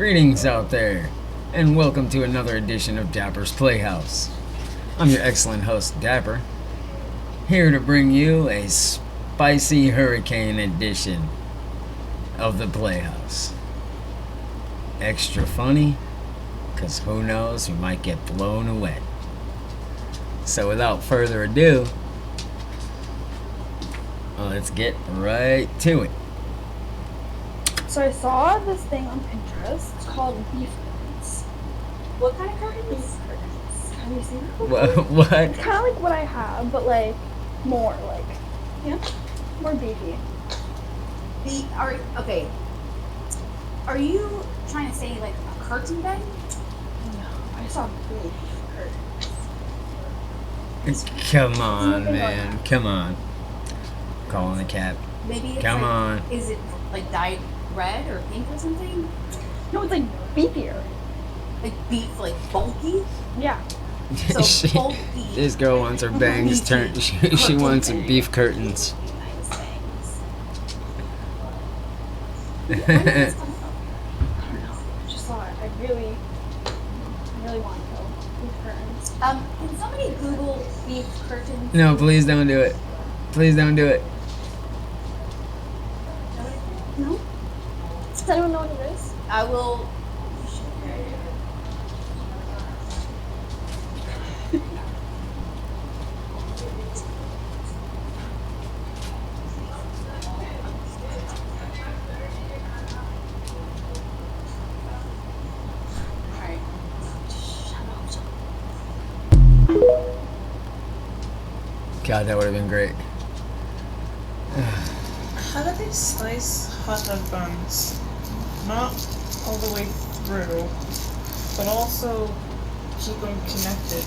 Greetings out there, and welcome to another edition of Dapper's Playhouse. I'm your excellent host, Dapper, here to bring you a spicy hurricane edition of the Playhouse. Extra funny, because who knows, we might get blown away. So without further ado, let's get right to it. So I saw this thing on Pinterest. It's called beef curtains. What kind of curtains? Beef curtains. Have you seen it before? What? It's kind of like what I have, but like more more beefy. Are you trying to say like a curtain bed? No, I saw beef curtains. Come on, man. Come on. Calling the cat. Maybe it's Come on. Is it like dyed red or pink or something? No, it's like beefier. Like beef, like bulky? Yeah. So bulky. This girl wants her bangs turned. She wants some beef curtains. Nice bangs. I don't know. I just saw it. I really want to go. Beef curtains. Can somebody Google beef curtains? No, please don't do it. Please don't do it. No? Does anyone know what it is? I will. God, that would have been great. How do they slice hot dog buns? Not all the way through, but also keep them connected.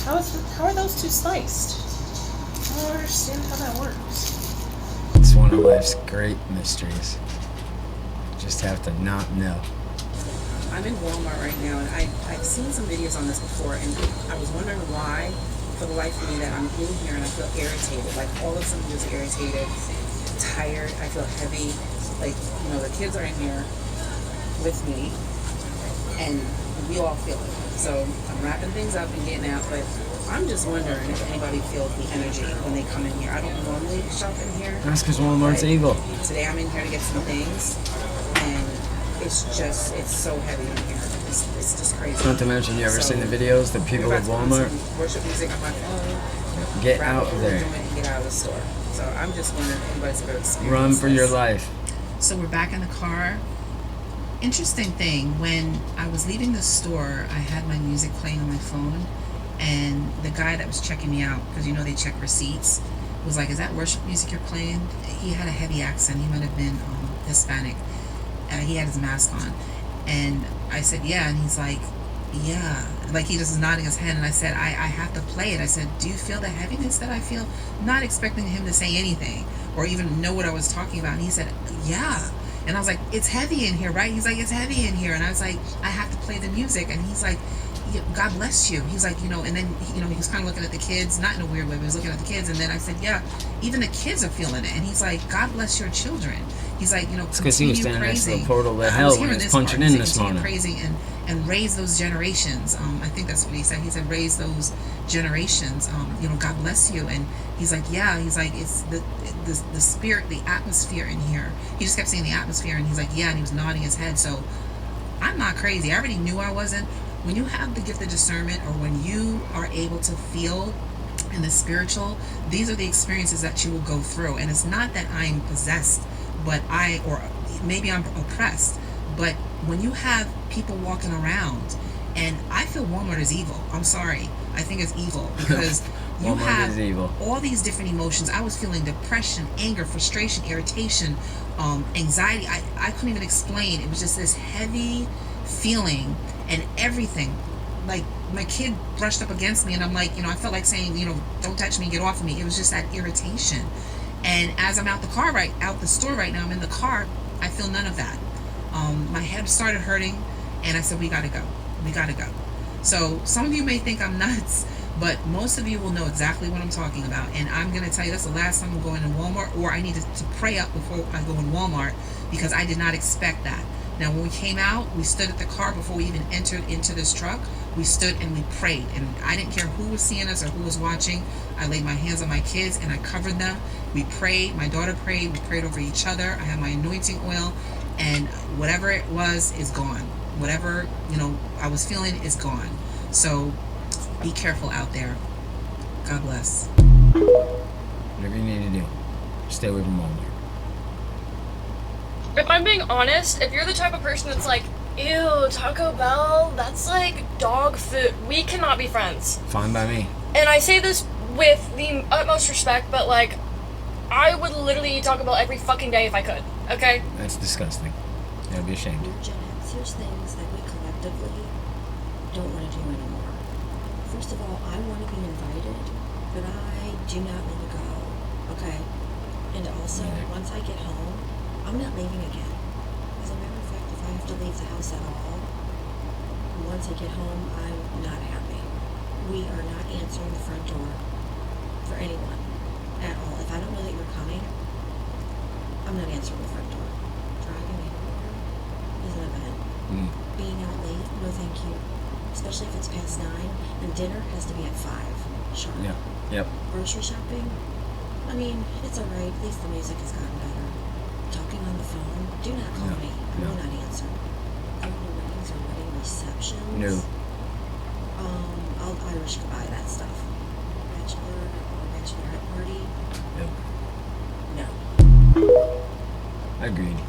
How are those two sliced? I don't understand how that works. It's one of life's great mysteries. Just have to not know. I'm in Walmart right now, and I've seen some videos on this before, and I was wondering why, for the life of me, that I'm in here and I feel irritated. Like, all of a sudden, I'm just irritated, tired, I feel heavy. Like, the kids are in here with me, and we all feel it. So I'm wrapping things up and getting out, but I'm just wondering if anybody feels the energy when they come in here. I don't normally shop in here. That's because Walmart's evil. Today I'm in here to get some things, and it's so heavy in here. It's just crazy. Not to mention, you ever seen the videos, the people at Walmart? Worship music on my phone. Get out of there. And get out of the store. So I'm just wondering if anybody's ever experienced Run for your this. life. So we're back in the car. Interesting thing, when I was leaving the store, I had my music playing on my phone, and the guy that was checking me out, because they check receipts, was like, "Is that worship music you're playing?" He had a heavy accent. He might have been Hispanic. He had his mask on, and I said, "Yeah," and he's like, "Yeah," like he just was nodding his head, and I said, I have to play it. I said, "Do you feel the heaviness that I feel?" Not expecting him to say anything or even know what I was talking about, and he said, "Yeah." And I was like, "It's heavy in here, right?" He's like, "It's heavy in here." And I was like, "I have to play the music." And he's like, "God bless you." He's like, and then, he was kind of looking at the kids, not in a weird way, but he was looking at the kids. And then I said, "Yeah, even the kids are feeling it." And he's like, "God bless your children." He's like, It's because he was standing next to the portal to hell when he was punching in this morning. Praising and raise those generations. I think that's what he said. He said, raise those generations. God bless you. And he's like, yeah. He's like, it's the spirit, the atmosphere in here. He just kept saying the atmosphere, and he's like, yeah. And he was nodding his head. So I'm not crazy. I already knew I wasn't. When you have the gift of discernment, or when you are able to feel in the spiritual, these are the experiences that you will go through. And it's not that I'm possessed, or maybe I'm oppressed, but when you have people walking around, and I feel Walmart is evil. I'm sorry. I think it's evil because you have all these different emotions. I was feeling depression, anger, frustration, irritation, anxiety. I couldn't even explain. It was just this heavy feeling, and everything. Like, my kid brushed up against me, and I'm like, I felt like saying, "Don't touch me, get off of me." It was just that irritation. And as I'm out the store right now, I'm in the car, I feel none of that. My head started hurting, and I said, we gotta go. So some of you may think I'm nuts, but most of you will know exactly what I'm talking about. And I'm going to tell you, that's the last time I'm going to Walmart, or I need to pray up before I go in Walmart, because I did not expect that. Now, when we came out, we stood at the car before we even entered into this truck. We stood and we prayed, and I didn't care who was seeing us or who was watching. I laid my hands on my kids and I covered them. We prayed. My daughter prayed. We prayed over each other. I had my anointing oil, and whatever it was is gone. Whatever, I was feeling is gone. So be careful out there. God bless. Whatever you need to do, stay away from Walmart. If I'm being honest, if you're the type of person that's like, ew, Taco Bell, that's like dog food, we cannot be friends. Fine by me. And I say this with the utmost respect, but like, I would literally eat Taco Bell every fucking day if I could, okay? That's disgusting. I'd be ashamed. Gen X, here's things that we collectively don't want to do anymore. First of all, I want to be invited, but I do not want to go, okay? And also, once I get home, I'm not leaving again. As a matter of fact, if I have to leave the house at all, once I get home, I'm not happy. We are not answering the front door for anyone at all. If I don't know that you're coming, I'm not answering the front door. Driving anywhere is an event. Being out late, no thank you. Especially if it's past 9, and dinner has to be at 5 sharp. Yeah. Yep. Grocery shopping, I mean, it's alright. At least the music has gotten better. Talking on the phone, do not call me. I will not answer. Family weddings or wedding receptions. No. I'll Irish goodbye that stuff. Bachelor or bachelorette party. No. Agreed.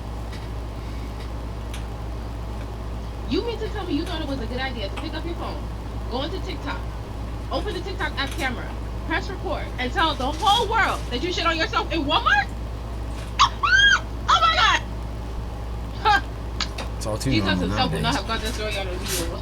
You mean to tell me you thought it was a good idea to pick up your phone, go into TikTok, open the TikTok app camera, press record, and tell the whole world that you shit on yourself in Walmart? Oh my god! Huh. It's all too Jesus normal himself would not nowadays. have got that story out of video.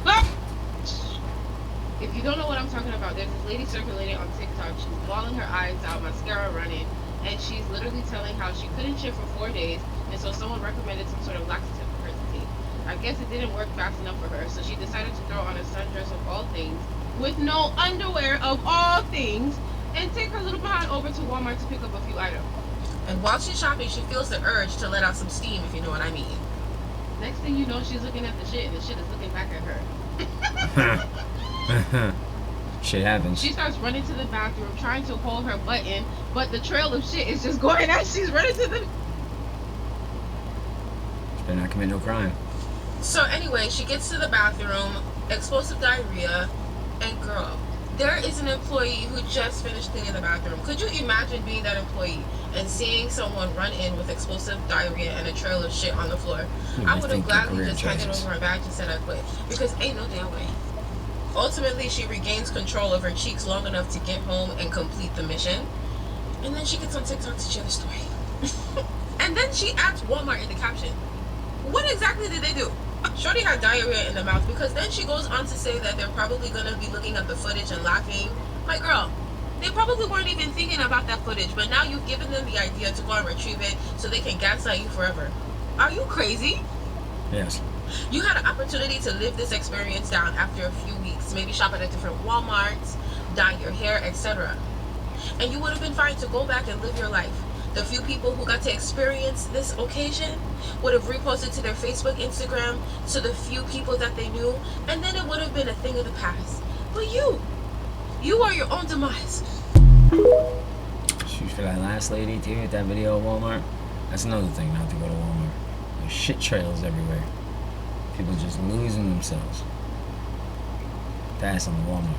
If you don't know what I'm talking about, there's this lady circulating on TikTok. She's bawling her eyes out, mascara running, and she's literally telling how she couldn't shit for 4 days, and so someone recommended some sort of laxative for her to take. I guess it didn't work fast enough for her, so she decided to throw on a sundress of all things, with no underwear of all things, and take her little behind over to Walmart to pick up a few items. And while she's shopping, she feels the urge to let out some steam, if you know what I mean. Next thing you know, she's looking at the shit, and the shit is looking back at her. Shit happens. She starts running to the bathroom, trying to hold her butt in, but the trail of shit is just going as she's running to the... She better not commit no crime. So anyway, she gets to the bathroom, explosive diarrhea, and girl, there is an employee who just finished cleaning the bathroom. Could you imagine being that employee and seeing someone run in with explosive diarrhea and a trail of shit on the floor? I would have gladly just handed over her badge and said I quit, because ain't no damn way. Ultimately, she regains control of her cheeks long enough to get home and complete the mission. And then she gets on TikTok to share the story. And then she adds Walmart in the caption. What exactly did they do? Shorty had diarrhea in the mouth, because then she goes on to say that they're probably going to be looking at the footage and laughing. My girl, they probably weren't even thinking about that footage, but now you've given them the idea to go and retrieve it so they can gaslight you forever. Are you crazy? Yes. You had an opportunity to live this experience down after a few weeks, maybe shop at a different Walmarts, dye your hair, etc. And you would have been fine to go back and live your life. The few people who got to experience this occasion would have reposted to their Facebook, Instagram, to the few people that they knew, and then it would have been a thing of the past. But you are your own demise. Shoot, for that last lady too with that video of Walmart. That's another thing not to go to Walmart. There's shit trails everywhere. People just losing themselves. Pass on the Walmart.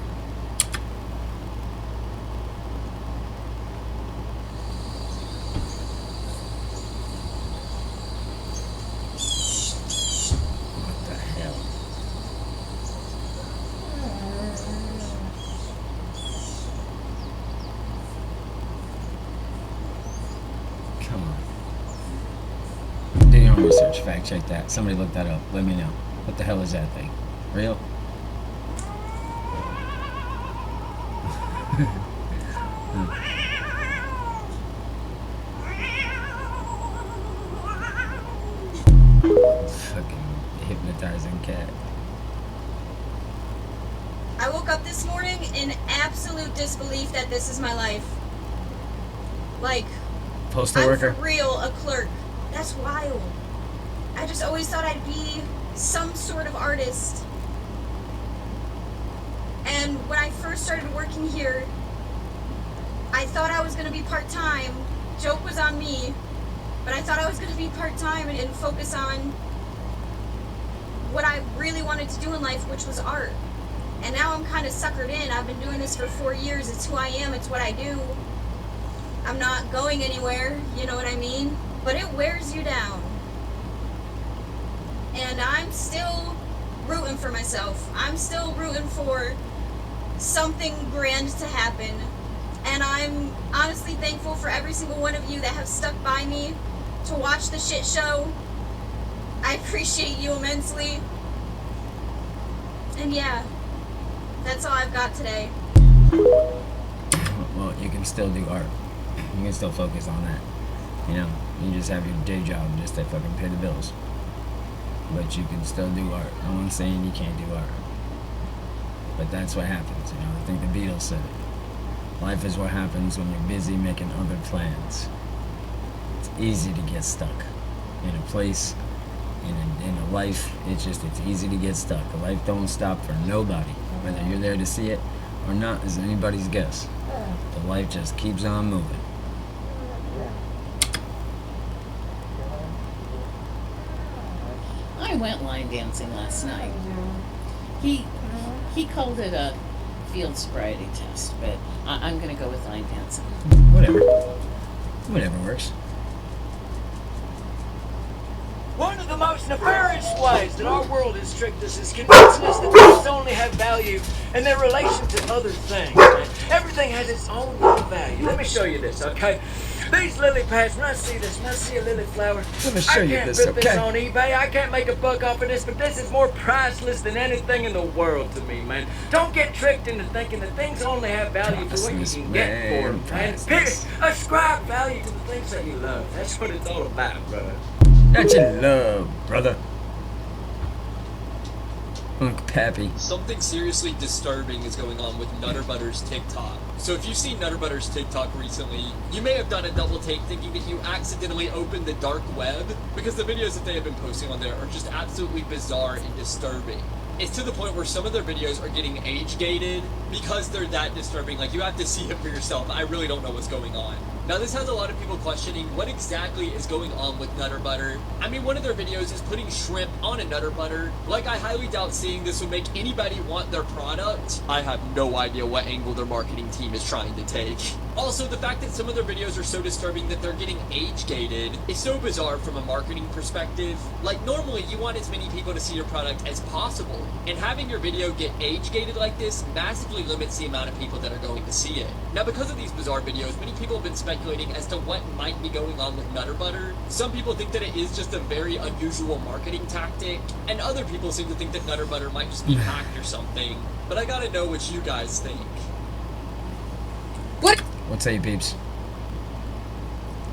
What the hell? Come on. Do your own research. Fact check that. Somebody look that up. Let me know. What the hell is that thing? Real? Fucking hypnotizing cat. I woke up this morning in absolute disbelief that this is my life. Like, Postal I'm worker? for real a clerk. That's wild. I just always thought I'd be some sort of artist. And when I first started working here, I thought I was going to be part-time. Joke was on me. But I thought I was going to be part-time and focus on what I really wanted to do in life, which was art. And now I'm kind of suckered in. I've been doing this for 4 years. It's who I am. It's what I do. I'm not going anywhere. You know what I mean? But it wears you down. And I'm still rooting for myself. I'm still rooting for something grand to happen. And I'm honestly thankful for every single one of you that have stuck by me to watch the shit show. I appreciate you immensely. And yeah, that's all I've got today. Well, you can still do art. You can still focus on that. You know, you just have your day job just to fucking pay the bills. But you can still do art. No one's saying you can't do art. But that's what happens, you know. I think the Beatles said it. Life is what happens when you're busy making other plans. It's easy to get stuck in a place, in a life. It's easy to get stuck. Life don't stop for nobody. Whether you're there to see it or not is anybody's guess. The life just keeps on moving. I went line dancing last night. He called it a field sobriety test, but I'm gonna go with line dancing. Whatever works. One of the most nefarious ways that our world has tricked us is convincing us that things only have value in their relation to other things. Man. Everything has its own little value. Let me show you this, okay? These lily pads, when I see a lily flower, Let me show you this, I can't put this okay? on eBay, I can't make a buck off of this, but this is more priceless than anything in the world to me, man. Don't get tricked into thinking that things only have value for what you can get for them, man. Ascribe value to the things that you love. That's what it's all about, brother. That you love, brother. Unc Pappy. Something seriously disturbing is going on with Nutter Butter's TikTok. So if you've seen Nutter Butter's TikTok recently, you may have done a double take thinking that you accidentally opened the dark web, because the videos that they have been posting on there are just absolutely bizarre and disturbing. It's to the point where some of their videos are getting age-gated because they're that disturbing. Like, you have to see it for yourself. I really don't know what's going on. Now, this has a lot of people questioning what exactly is going on with Nutter Butter. I mean, one of their videos is putting shrimp on a Nutter Butter. Like, I highly doubt seeing this would make anybody want their product. I have no idea what angle their marketing team is trying to take. Also, the fact that some of their videos are so disturbing that they're getting age-gated is so bizarre from a marketing perspective. Like, normally you want as many people to see your product as possible, and having your video get age-gated like this massively limits the amount of people that are going to see it. Now, because of these bizarre videos, many people have been speculating as to what might be going on with Nutter Butter. Some people think that it is just a very unusual marketing tactic, and other people seem to think that Nutter Butter might just be hacked or something. But I gotta know what you guys think. What's up, peeps?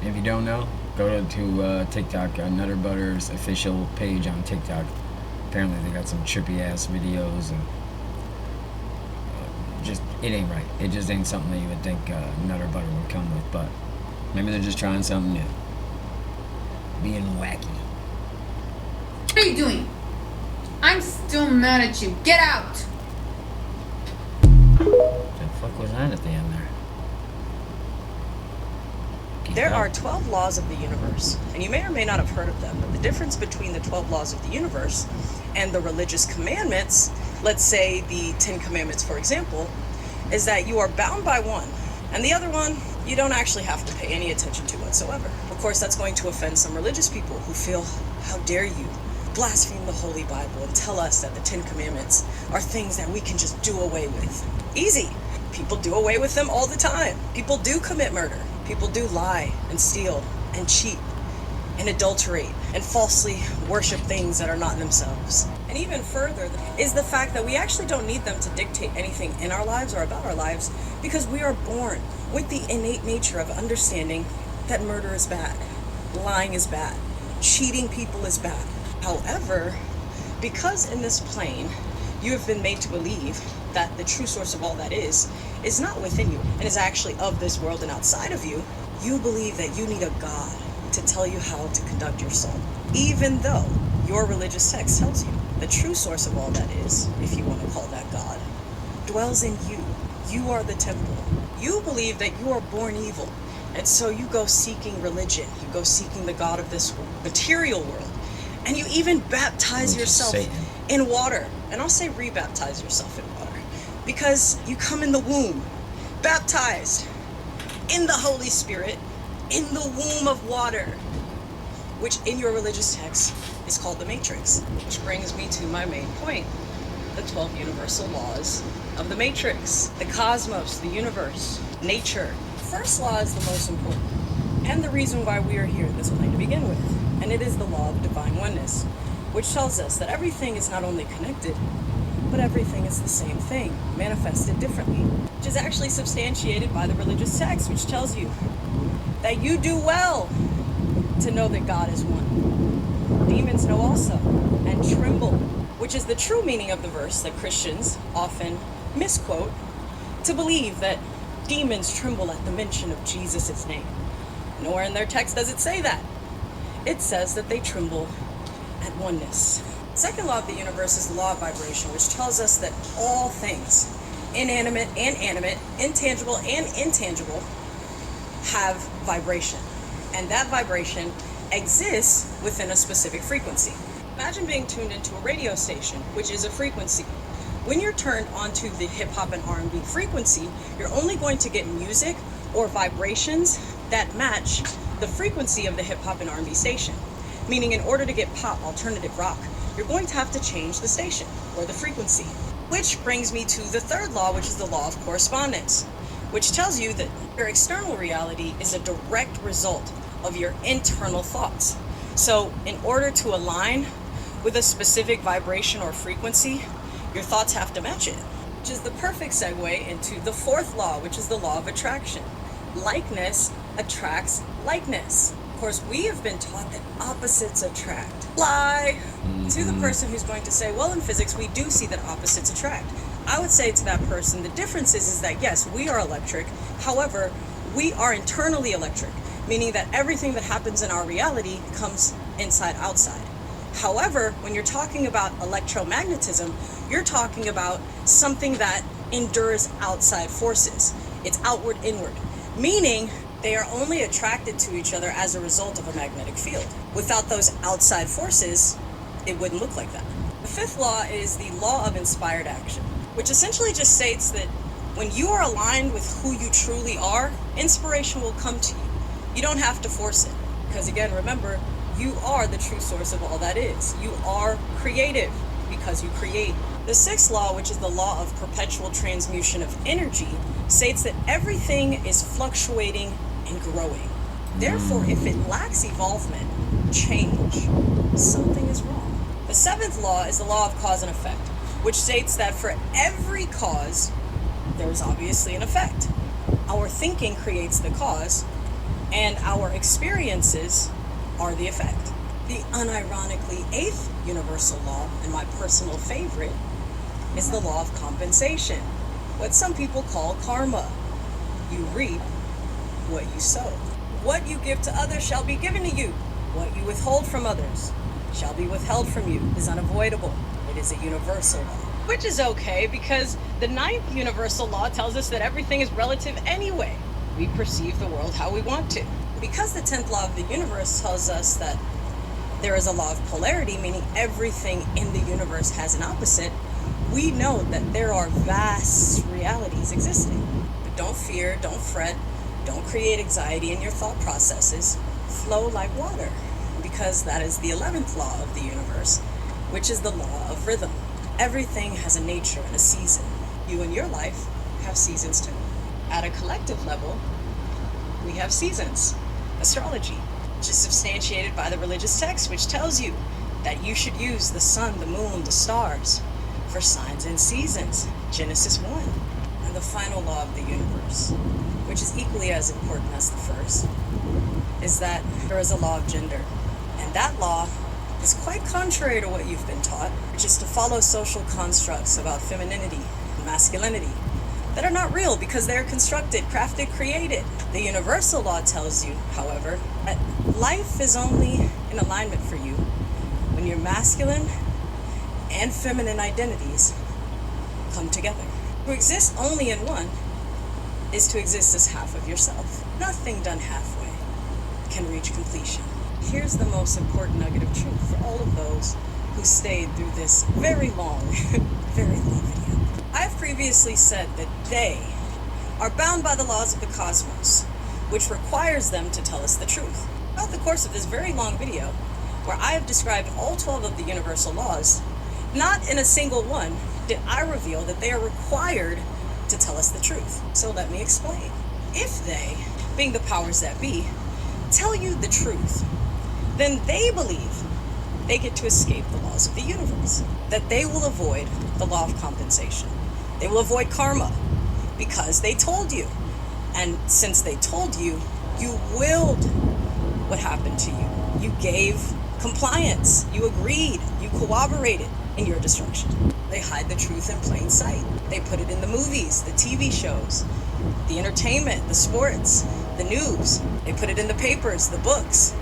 If you don't know, go to TikTok, Nutter Butter's official page on TikTok. Apparently they got some trippy ass videos, and just, it ain't right. It just ain't something that you would think Nutter Butter would come with, but maybe they're just trying something new. Being wacky. What are you doing? I'm still mad at you. Get out! What the fuck was that at the end there? There are 12 laws of the universe, and you may or may not have heard of them, but the difference between the 12 laws of the universe and the religious commandments, let's say the 10 Commandments, for example, is that you are bound by one, and the other one, you don't actually have to pay any attention to whatsoever. Of course, that's going to offend some religious people who feel, how dare you blaspheme the Holy Bible and tell us that the 10 Commandments are things that we can just do away with. Easy. People do away with them all the time. People do commit murder. People do lie and steal and cheat and adulterate and falsely worship things that are not themselves. And even further is the fact that we actually don't need them to dictate anything in our lives or about our lives, because we are born with the innate nature of understanding that murder is bad, lying is bad, cheating people is bad. However, because in this plane you have been made to believe that the true source of all that is not within you and is actually of this world and outside of you, you believe that you need a God to tell you how to conduct your soul, even though your religious text tells you the true source of all that is, if you want to call that God, dwells in you. You are the temple. You believe that you are born evil, and so you go seeking religion. You go seeking the God of this material world, and you even baptize yourself in water. And I'll say rebaptize yourself in water, because you come in the womb, baptized in the Holy Spirit, in the womb of water, which in your religious text is called the Matrix. Which brings me to my main point, the 12 universal laws of the Matrix, the cosmos, the universe, nature. First law is the most important, and the reason why we are here in this plane to begin with, and it is the law of divine oneness, which tells us that everything is not only connected, but everything is the same thing, manifested differently, which is actually substantiated by the religious text, which tells you that you do well to know that God is one. Demons know also, and tremble, which is the true meaning of the verse that Christians often misquote to believe that demons tremble at the mention of Jesus' name. Nowhere in their text does it say that. It says that they tremble at oneness. Second law of the universe is the law of vibration, which tells us that all things, inanimate and animate, intangible and intangible, have vibration. And that vibration exists within a specific frequency. Imagine being tuned into a radio station, which is a frequency. When you're turned onto the hip-hop and R&B frequency, you're only going to get music or vibrations that match the frequency of the hip-hop and R&B station. Meaning in order to get pop, alternative rock, you're going to have to change the station or the frequency. Which brings me to the third law, which is the law of correspondence, which tells you that your external reality is a direct result of your internal thoughts. So in order to align with a specific vibration or frequency, your thoughts have to match it, which is the perfect segue into the fourth law, which is the law of attraction. Likeness attracts likeness. Of course, we have been taught that opposites attract. Lie to the person who's going to say, well, in physics, we do see that opposites attract. I would say to that person, the difference is that yes, we are electric. However, we are internally electric, meaning that everything that happens in our reality comes inside outside. However, when you're talking about electromagnetism, you're talking about something that endures outside forces. It's outward inward, meaning they are only attracted to each other as a result of a magnetic field. Without those outside forces, it wouldn't look like that. The fifth law is the law of inspired action, which essentially just states that when you are aligned with who you truly are, inspiration will come to you. You don't have to force it, because again, remember, you are the true source of all that is. You are creative because you create. The sixth law, which is the law of perpetual transmutation of energy, states that everything is fluctuating and growing. Therefore, if it lacks evolvement, change, something is wrong. The seventh law is the law of cause and effect, which states that for every cause, there's obviously an effect. Our thinking creates the cause, and our experiences are the effect. The unironically eighth universal law, and my personal favorite, is the law of compensation, what some people call karma. You reap what you sow. What you give to others shall be given to you. What you withhold from others shall be withheld from you. It is unavoidable. It is a universal law. Which is okay, because the ninth universal law tells us that everything is relative anyway. We perceive the world how we want to. Because the 10th law of the universe tells us that there is a law of polarity, meaning everything in the universe has an opposite, we know that there are vast realities existing. But don't fear, don't fret, don't create anxiety in your thought processes. Flow like water, because that is the 11th law of the universe, which is the law of rhythm. Everything has a nature and a season. You in your life have seasons too. At a collective level, we have seasons. Astrology, which is substantiated by the religious text, which tells you that you should use the sun, the moon, the stars for signs and seasons. Genesis 1. And the final law of the universe, which is equally as important as the first, is that there is a law of gender. And that law is quite contrary to what you've been taught, which is to follow social constructs about femininity and masculinity. that are not real because they are constructed, crafted, created. The universal law tells you, however, that life is only in alignment for you when your masculine and feminine identities come together. To exist only in one is to exist as half of yourself. Nothing done halfway can reach completion. Here's the most important nugget of truth for all of those who stayed through this very long video. I have previously said that they are bound by the laws of the cosmos, which requires them to tell us the truth. Throughout the course of this very long video, where I have described all 12 of the universal laws, not in a single one did I reveal that they are required to tell us the truth. So let me explain. If they, being the powers that be, tell you the truth, then they believe they get to escape the laws of the universe, that they will avoid the law of compensation. They will avoid karma because they told you. And since they told you, you willed what happened to you. You gave compliance, you agreed, you cooperated in your destruction. They hide the truth in plain sight. They put it in the movies, the TV shows, the entertainment, the sports, the news. They put it in the papers, the books,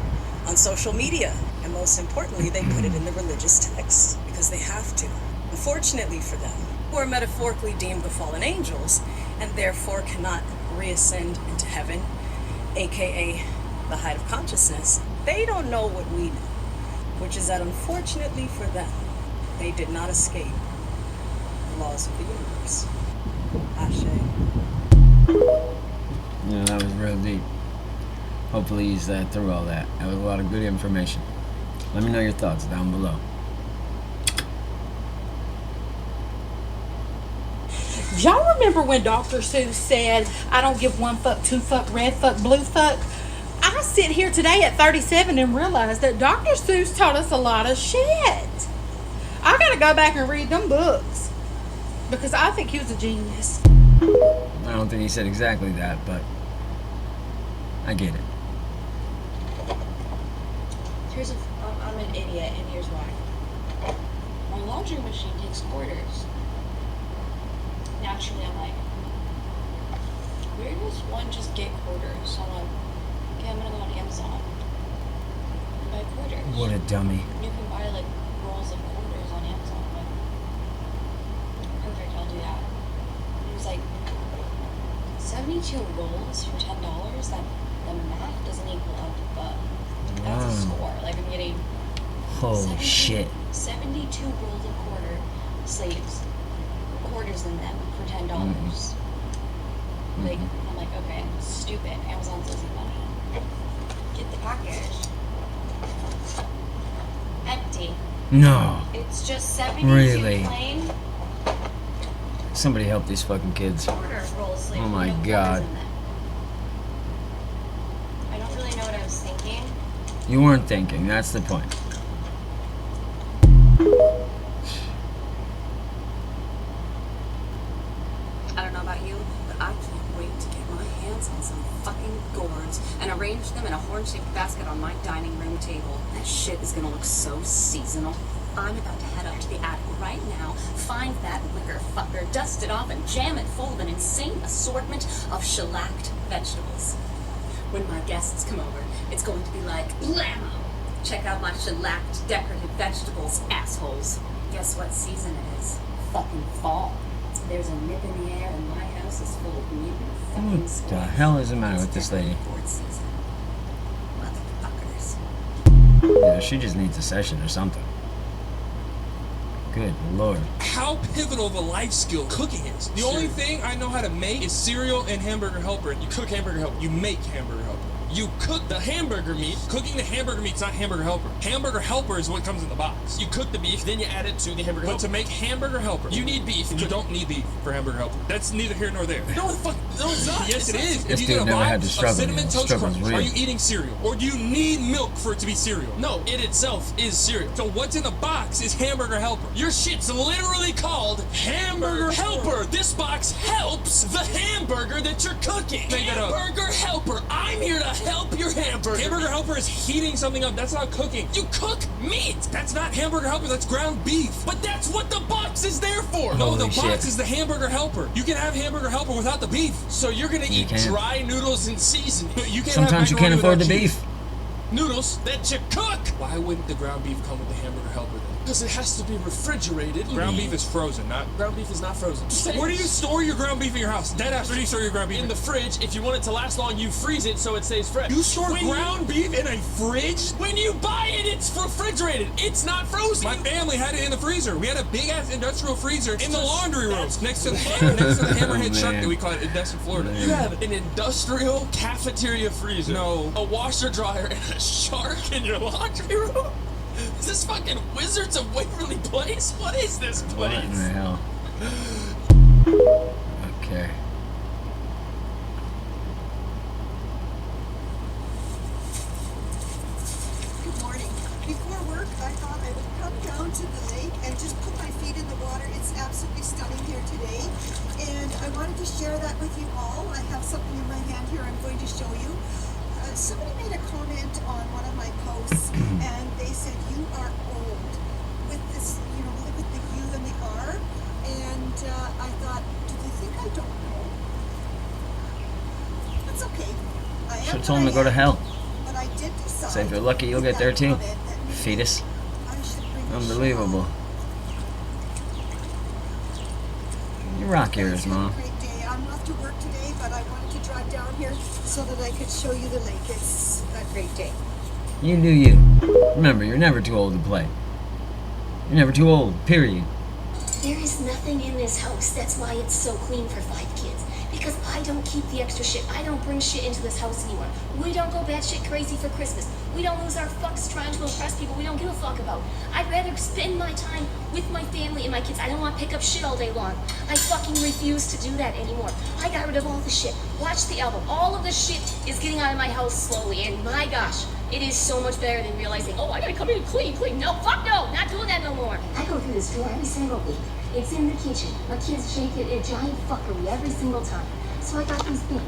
on social media, and most importantly, they put it in the religious texts because they have to. Unfortunately for them, who are metaphorically deemed the fallen angels and therefore cannot reascend into heaven, aka the height of consciousness, they don't know what we know, which is that unfortunately for them, they did not escape the laws of the universe. Ashe. Yeah, that was real deep. Hopefully he's through all that. That was a lot of good information. Let me know your thoughts down below. Y'all remember when Dr. Seuss said, I don't give one fuck, two fuck, red fuck, blue fuck? I sit here today at 37 and realize that Dr. Seuss taught us a lot of shit. I gotta go back and read them books because I think he was a genius. I don't think he said exactly that, but I get it. I'm an idiot, and here's why. My laundry machine takes quarters. Naturally, I'm like, where does one just get quarters? So I'm like, okay, I'm gonna go on Amazon and buy quarters. What a dummy. You can buy like rolls of quarters on Amazon. I'm like, perfect, I'll do that. It was like 72 rolls for $10. That the math doesn't equal up, but that's a score. Like I'm getting Holy shit. 72 rolls of sleeves, quarters in them for $10. Like I'm like, okay, stupid. Amazon's losing money. Get the package. Empty. No. It's just 72 Really? plain Somebody help these fucking kids. quarter roll sleeves. Oh my with no god. quarters in them. I don't really know what I was thinking. You weren't thinking, that's the point. I don't know about you, but I can't wait to get my hands on some fucking gourds and arrange them in a horn-shaped basket on my dining room table. That shit is gonna look so seasonal. I'm about to head up to the attic right now, find that wicker fucker, dust it off, and jam it full of an insane assortment of shellacked vegetables. When my guests come over, it's going to be like, blammo! Check out my shellacked decorative vegetables, assholes. Guess what season it is? Fucking fall. There's a nip in the air, and my house is full of mutant fucking What the hell is the matter with this lady? board season. Motherfuckers. Yeah, she just needs a session or something. Good lord. How pivotal of a life skill cooking is. The only thing I know how to make is cereal and hamburger helper. And you cook hamburger helper. You make hamburger helper. You cook the hamburger meat. Cooking the hamburger meat's not hamburger helper. Hamburger helper is what comes in the box. You cook the beef, then you add it to the hamburger helper. But to make hamburger helper, you need beef. And you don't need beef for hamburger helper. That's neither here nor there. No, fuck, no, it's not. Yes, it is. This If you dude get a never had box to struggle, of cinnamon man. toast Struggle's crunch, real. are you eating cereal? Or do you need milk for it to be cereal? No, it itself is cereal. So what's in the box is hamburger helper. Your shit's literally called hamburger helper. This box helps the hamburger that you're cooking. Hamburger helper. I'm here to help your hamburger. Hamburger Helper is heating something up. That's not cooking. You cook meat. That's not Hamburger Helper. That's ground beef. But that's what the box is there for. No, the box is the Hamburger Helper. You can have Hamburger Helper without the beef. So you're gonna eat dry noodles and seasoning. But you can't Sometimes you have can't macaroni afford the without beef. cheese. Noodles that you cook. Why wouldn't the ground beef come with the Hamburger Helper then? Because it has to be refrigerated. Ground beef is frozen, not. Ground beef is not frozen. Where do you store your ground beef in your house? Deadass, where do you store your ground beef? In the fridge. If you want it to last long, you freeze it so it stays fresh. You store ground beef in a fridge? When you buy it, it's refrigerated. It's not frozen. My family had it in the freezer. We had a big ass industrial freezer in the laundry room next to the Hammerhead Shark that we call it in Destin, Florida. You have an industrial cafeteria freezer. No. A washer dryer and a shark in your laundry room? Is this fucking Wizards of Waverly Place? What is this place? What in the hell? Okay. Good morning. Before work, I thought I would come down to the lake and just put my feet in the water. It's absolutely stunning here today. And I wanted to share that with you all. I have something in my hand here I'm going to show you. Somebody made a comment on one of my posts, and they said, you are old. With this, you know, with the U and the R. And I thought, do they think I don't know? That's okay. I am Should have told him to go to hell. But I did decide. So if you're lucky, you'll get there too. Fetus. Unbelievable. You rock yours, Mom. Great day. I'm off to work today, but I wanted to drive down here so that I could show you the lake. It's a great day. You do you. Remember, you're never too old to play. You're never too old, period. There is nothing in this house. That's why it's so clean for 5 kids. Because I don't keep the extra shit. I don't bring shit into this house anymore. We don't go batshit crazy for Christmas. We don't lose our fucks trying to impress people we don't give a fuck about. I'd rather spend my time with my family and my kids. I don't want to pick up shit all day long. I fucking refuse to do that anymore. I got rid of all the shit. Watch the album. All of the shit is getting out of my house slowly. And my gosh, it is so much better than realizing, oh, I gotta come in and clean. No, fuck no, not doing that no more. I go through this drawer every single week. It's in the kitchen. My kids shake it a giant fuckery every single time. So I got these bins.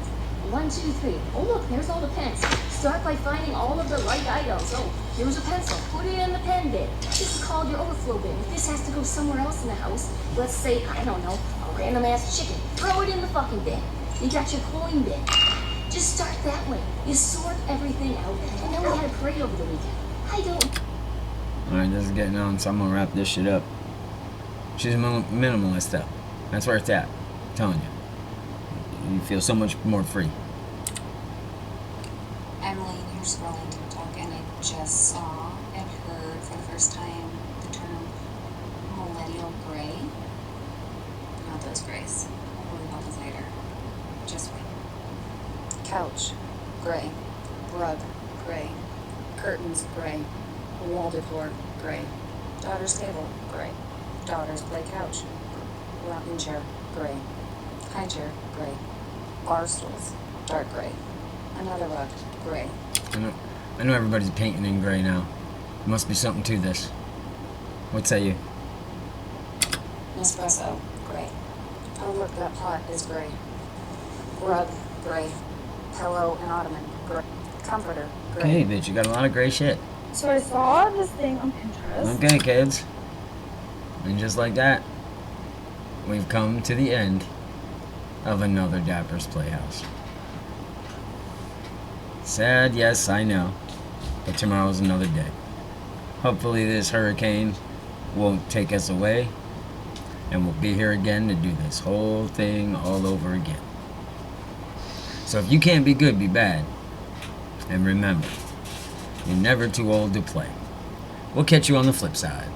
1, 2, 3. Oh look, there's all the pens. Start by finding all of the right items. Oh, here's a pencil. Put it in the pen bin. This is called your overflow bin. If this has to go somewhere else in the house, let's say, I don't know, a random ass chicken, throw it in the fucking bin. You got your coin bin. Just start that way. You sort everything out. And then we had a parade over the weekend. I don't... Alright, this is getting on, so I'm gonna wrap this shit up. She's a minimalist, though. That's where it's at. I'm telling you. You feel so much more free. Emily, you're scrolling TikTok, and I just saw and heard for the first time the term millennial gray. Not those grays. We'll worry about those later. Just wait. Couch, gray. Rug, gray. Curtains, gray. Wall decor, gray. Daughter's table, gray. Daughter's play couch. Rocking chair, gray. High chair, gray. Bar stools, dark gray. Another rug, gray. I know everybody's painting in gray now. There must be something to this. What say you? Nespresso, gray. Oh look, that pot is gray. Rug, gray. Pillow and ottoman, gray. Comforter, gray. Hey, bitch, you got a lot of gray shit. So I saw this thing on Pinterest. Okay, kids. And just like that, we've come to the end of another Dapper's Playhouse. Sad, yes, I know. But tomorrow's another day. Hopefully this hurricane won't take us away. And we'll be here again to do this whole thing all over again. So if you can't be good, be bad. And remember, you're never too old to play. We'll catch you on the flip side.